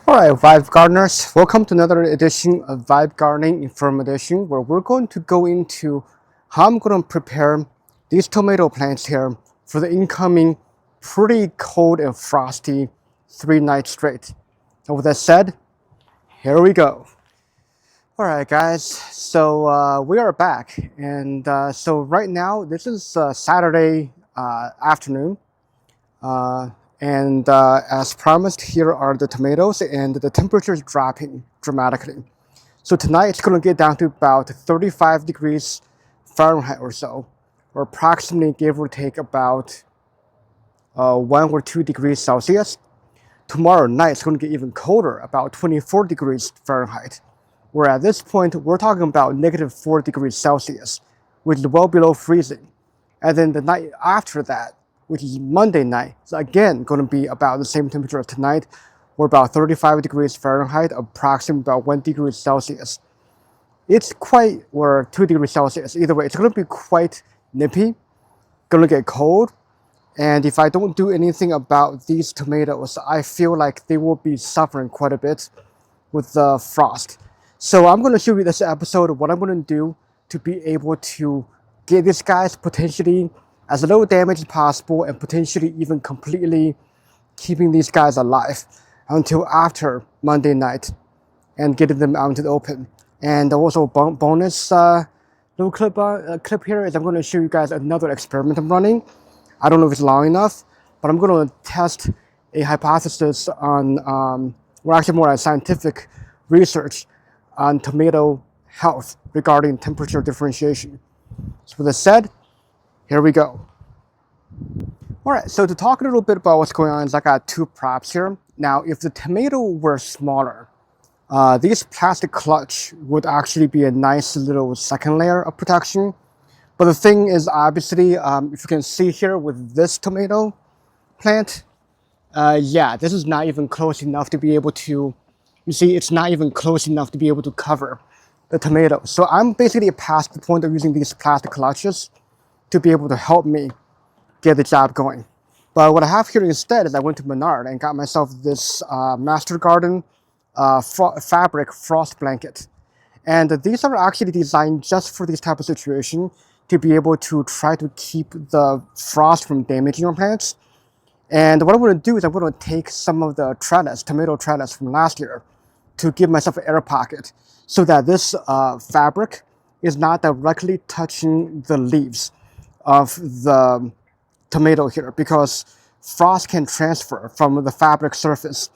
Alright, Vibe Gardeners, welcome to another edition of Vibe Gardening Inform Edition, where we're going to go into how I'm going to prepare these tomato plants here for the incoming pretty cold and frosty 3 nights straight. And with that said, here we go. Alright guys, so we are back, and so right now this is Saturday afternoon. As promised, here are the tomatoes, and the temperature is dropping dramatically. So tonight it's going to get down to about 35 degrees Fahrenheit or so, or approximately give or take about 1 or 2 degrees Celsius. Tomorrow night it's going to get even colder, about 24 degrees Fahrenheit, where at this point we're talking about -4 degrees Celsius, which is well below freezing. And then the night after that, which is Monday night, is again going to be about the same temperature as tonight, or about 35 degrees Fahrenheit, approximately about 1 degree Celsius. It's quite, or 2 degrees Celsius, either way, it's going to be quite nippy, going to get cold, and if I don't do anything about these tomatoes, I feel like they will be suffering quite a bit with the frost. So I'm going to show you this episode of what I'm going to do to be able to get these guys potentially as little damage as possible, and potentially even completely keeping these guys alive until after Monday night and getting them out into the open. And also bonus little clip here is I'm going to show you guys another experiment I'm running. I don't know if it's long enough, but I'm going to test a hypothesis on, or actually more like scientific research on tomato health regarding temperature differentiation. So with that said, here we go. Alright, so to talk a little bit about what's going on is I got 2 props here. Now, if the tomato were smaller, these plastic clutch would actually be a nice little second layer of protection. But the thing is, obviously, if you can see here with this tomato plant, yeah, this is not even close enough to be able to, you see, it's not even close enough to be able to cover the tomato. So I'm basically past the point of using these plastic clutches to be able to help me get the job going. But what I have here instead is I went to Menard and got myself this Master Garden fabric frost blanket. And these are actually designed just for this type of situation, to be able to try to keep the frost from damaging your plants. And what I'm going to do is I'm going to take some of the trellis, tomato trellis from last year, to give myself an air pocket so that this fabric is not directly touching the leaves of the tomato here, because frost can transfer from the fabric surface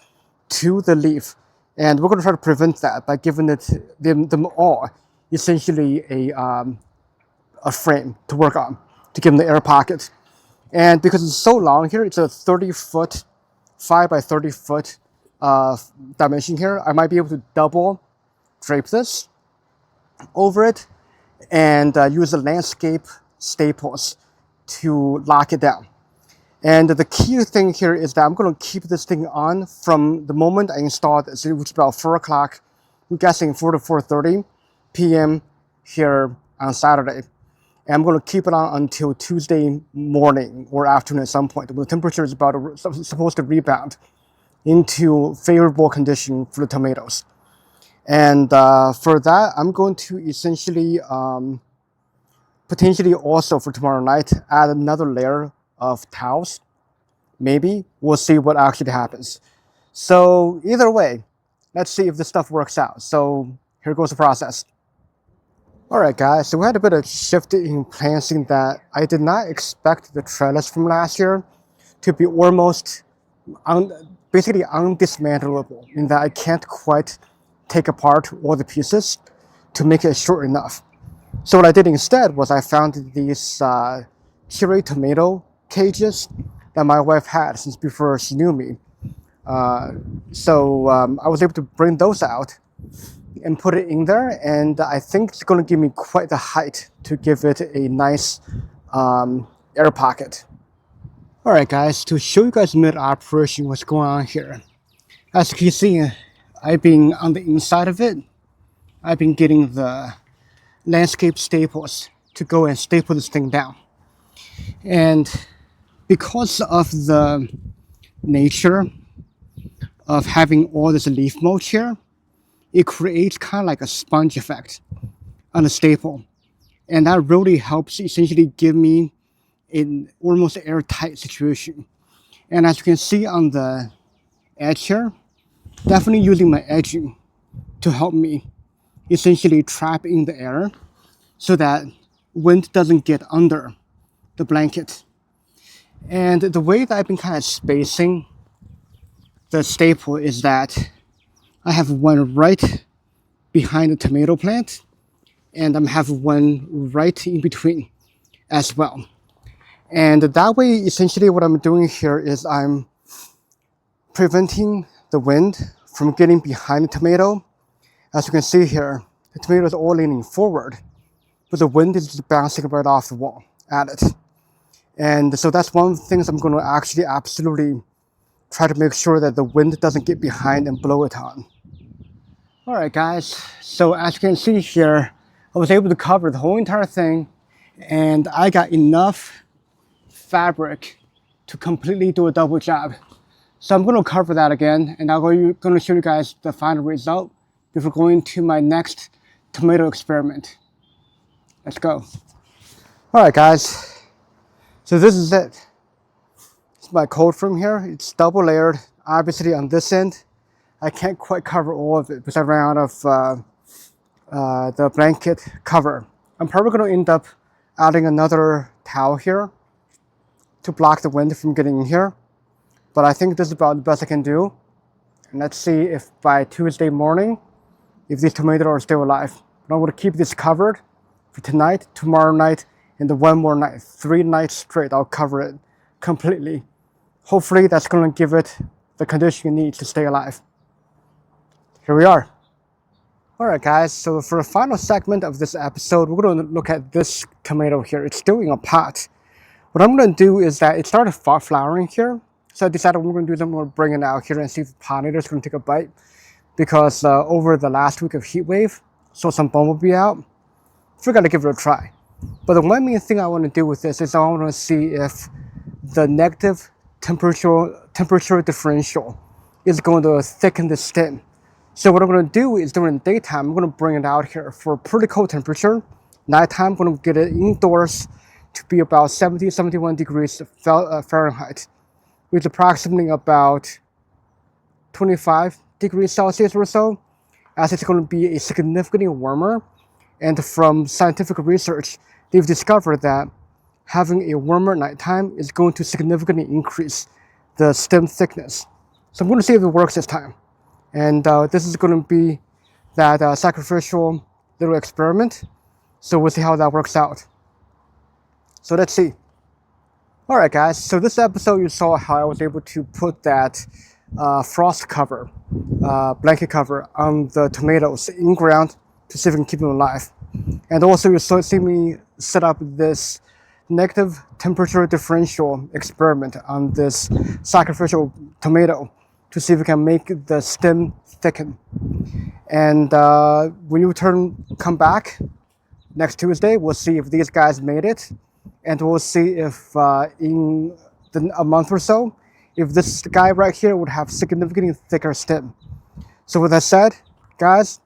to the leaf, and we're going to try to prevent that by giving them all essentially a frame to work on, to give them the air pocket. And because it's so long here, it's a 30-foot, 5 by 30-foot dimension here, I might be able to double drape this over it and use the landscape staples to lock it down. And the key thing here is that I'm going to keep this thing on from the moment I installed it, which is about 4 o'clock, I'm guessing 4 to 4:30 p.m. here on Saturday. And I'm going to keep it on until Tuesday morning or afternoon at some point, when the temperature is supposed to rebound into favorable condition for the tomatoes. And for that, I'm going to essentially potentially also for tomorrow night add another layer of towels. Maybe we'll see what actually happens. So either way, let's see if this stuff works out. So here goes the process. Alright guys, so we had a bit of shift in planting that I did not expect the trellis from last year to be almost basically undismantleable, in that I can't quite take apart all the pieces to make it short enough. So what I did instead was I found these cherry tomato cages that my wife had since before she knew me. So I was able to bring those out and put it in there, and I think it's going to give me quite the height to give it a nice air pocket. Alright guys, to show you guys mid-operation what's going on here. As you can see, I've been on the inside of it, I've been getting the landscape staples to go and staple this thing down. And because of the nature of having all this leaf mulch here, it creates kind of like a sponge effect on the staple. And that really helps essentially give me an almost airtight situation. And as you can see on the edge here, definitely using my edging to help me essentially trap in the air so that wind doesn't get under the blanket. And the way that I've been kind of spacing the staple is that I have one right behind the tomato plant, and I have one right in between as well. And that way, essentially what I'm doing here is I'm preventing the wind from getting behind the tomato. As you can see here, the tomato is all leaning forward, but the wind is just bouncing right off the wall at it. And so that's one of the things I'm going to actually absolutely try to make sure that the wind doesn't get behind and blow it on. All right, guys, so as you can see here, I was able to cover the whole entire thing, and I got enough fabric to completely do a double job. So I'm going to cover that again, and I'm going to show you guys the final result before going to my next tomato experiment. Let's go. All right, guys, so this is it. It's my cold from here. It's double layered. Obviously on this end, I can't quite cover all of it because I ran out of the blanket cover. I'm probably going to end up adding another towel here to block the wind from getting in here. But I think this is about the best I can do. And let's see if by Tuesday morning, if these tomatoes are still alive. But I'm going to keep this covered for tonight, tomorrow night, and the one more night. 3 nights straight, I'll cover it completely. Hopefully that's going to give it the condition it needs to stay alive. Here we are. All right, guys, so for the final segment of this episode, we're going to look at this tomato here. It's still in a pot. What I'm going to do is that it started flowering here. So I decided we're going to do something. We're going to bring it out here and see if the pollinator is going to take a bite. Because over the last week of heat wave, saw some bumblebee out. Figured I'd give it a try. But the one main thing I want to do with this is I want to see if the negative temperature differential is going to thicken the stem. So what I'm going to do is during the daytime, I'm going to bring it out here for a pretty cold temperature. Nighttime, I'm going to get it indoors to be about 70, 71 degrees Fahrenheit, with approximately about 25 degrees Celsius or so, as it's going to be a significantly warmer. And from scientific research, they've discovered that having a warmer nighttime is going to significantly increase the stem thickness. So I'm going to see if it works this time. And this is going to be that sacrificial little experiment. So we'll see how that works out. So let's see. All right, guys. So this episode, you saw how I was able to put that frost cover, blanket cover on the tomatoes in ground to see if we can keep them alive. And also you see me set up this negative temperature differential experiment on this sacrificial tomato to see if we can make the stem thicken. And when you come back next Tuesday, we'll see if these guys made it. And we'll see if in a month or so, if this guy right here would have significantly thicker stem. So with that said, guys,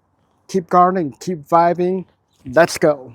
keep gardening, keep vibing. Let's go.